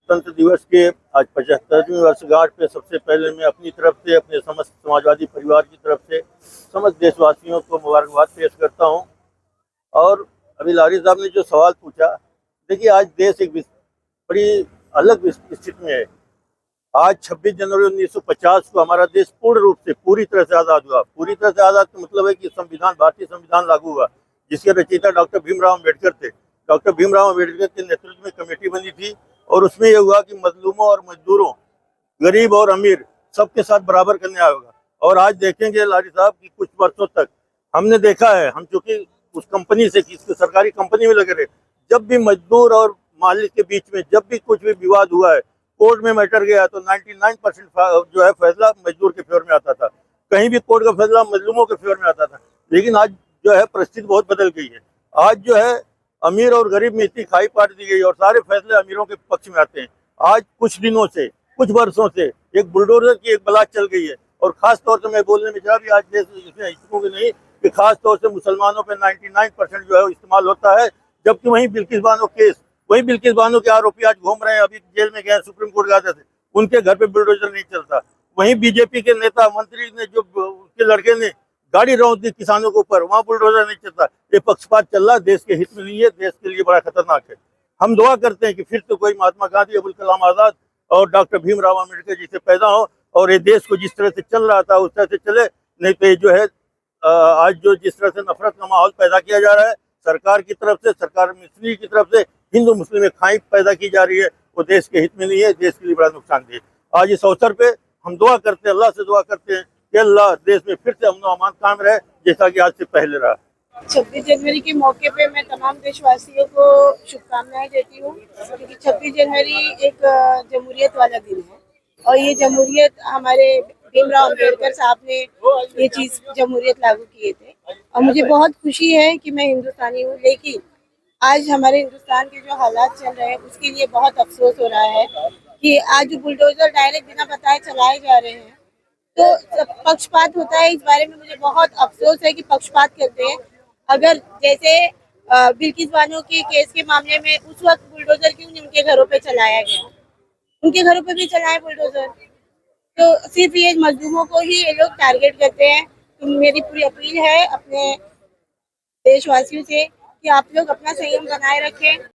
गणतंत्र दिवस के आज 75वीं वर्षगांठ पे सबसे पहले मैं अपनी तरफ से, अपने समस्त समाजवादी परिवार की तरफ से समस्त देशवासियों को मुबारकबाद पेश करता हूं। और अभी लारी साहब ने जो सवाल पूछा, देखिए आज देश एक बड़ी अलग स्थिति में है। आज 26 जनवरी 1950 को हमारा देश पूर्ण रूप से पूरी तरह से आज़ाद हुआ। पूरी तरह से आज़ाद का मतलब है कि संविधान, भारतीय संविधान लागू हुआ, जिसके रचयिता डॉक्टर भीमराव अम्बेडकर थे। डॉक्टर भीमराव अम्बेडकर के नेतृत्व में कमेटी बनी थी और उसमें यह हुआ कि मजलूमों और मजदूरों, गरीब और अमीर, सबके साथ बराबर करने होगा। और आज देखेंगे लारी साहब की कुछ वर्षों तक हमने देखा है, हम चूंकि उस कंपनी से, किसी सरकारी कंपनी में लगे रहे, जब भी मजदूर और मालिक के बीच में जब भी कुछ भी विवाद हुआ है, कोर्ट में मैटर गया तो 99% जो है फैसला मजदूर के फेवर में आता था। कहीं भी कोर्ट का फैसला मजलूमों के फेवर में आता था। लेकिन आज जो है परिस्थिति बहुत बदल गई है। आज जो है अमीर और गरीब में इतनी खाई पाट दी गई और सारे फैसले अमीरों के पक्ष में आते हैं। आज कुछ दिनों से, कुछ वर्षों से एक बुलडोजर की एक बला चल गई है। और खास तौर से मैं बोलने में जरा भी आज देश इसमें हिचकूंगी नहीं कि खास तौर से मुसलमानों पे 99% जो है इस्तेमाल होता है। जबकि वहीं बिल्किस बानो केस, वही बिल्किस बानो के आरोपी आज घूम रहे हैं, अभी जेल में गए, सुप्रीम कोर्ट गए थे, उनके घर पे बुलडोजर नहीं चलता। वहीं बीजेपी के नेता मंत्री ने, जो उसके लड़के ने गाड़ी रौंद दी किसानों के ऊपर, वहां बुलडोजर नहीं चलता। ये पक्षपात चल रहा, देश के हित में नहीं है, देश के लिए बड़ा खतरनाक है। हम दुआ करते हैं कि फिर तो कोई महात्मा गांधी, अबुल कलाम आजाद और डॉक्टर भीमराव अम्बेडकर जी से पैदा हो और ये देश को जिस तरह से चल रहा था उस तरह से चले। नहीं तो ये जो है आज जो जिस तरह से नफरत का माहौल पैदा किया जा रहा है सरकार की तरफ से, सरकार मिस्त्री की तरफ से, हिंदू मुस्लिम में खाई पैदा की जा रही है, वो देश के हित में नहीं है, देश के लिए बड़ा नुकसानदेह। आज इस अवसर पे हम दुआ करते हैं, अल्लाह से दुआ करते हैं कि अल्लाह देश में फिर से अमन अमान कायम रहे, जैसा कि आज से पहले रहा। 26 जनवरी के मौके पे मैं तमाम देशवासियों को शुभकामनाएं देती हूँ, क्योंकि 26 जनवरी एक जमहूरियत वाला दिन है और ये जमहूरियत हमारे भीमराव अम्बेडकर साहब ने ये चीज़ जमहूरियत लागू किए थे। और मुझे बहुत खुशी है कि मैं हिंदुस्तानी हूँ, लेकिन आज हमारे हिंदुस्तान के जो हालात चल रहे हैं उसके लिए बहुत अफसोस हो रहा है कि आज बुलडोजर डायरेक्ट बिना बताए चलाए जा रहे हैं। तो पक्षपात होता है, इस बारे में मुझे बहुत अफसोस है कि पक्षपात करते हैं। अगर जैसे बिल्किस बानो के केस के मामले में उस वक्त बुलडोजर क्यों नहीं उनके घरों पे चलाया गया, उनके घरों पे भी चलाए बुलडोजर। तो सिर्फ ये मजलूमों को ही ये लोग टारगेट करते हैं। तो मेरी पूरी अपील है अपने देशवासियों से कि आप लोग अपना संयम बनाए रखें।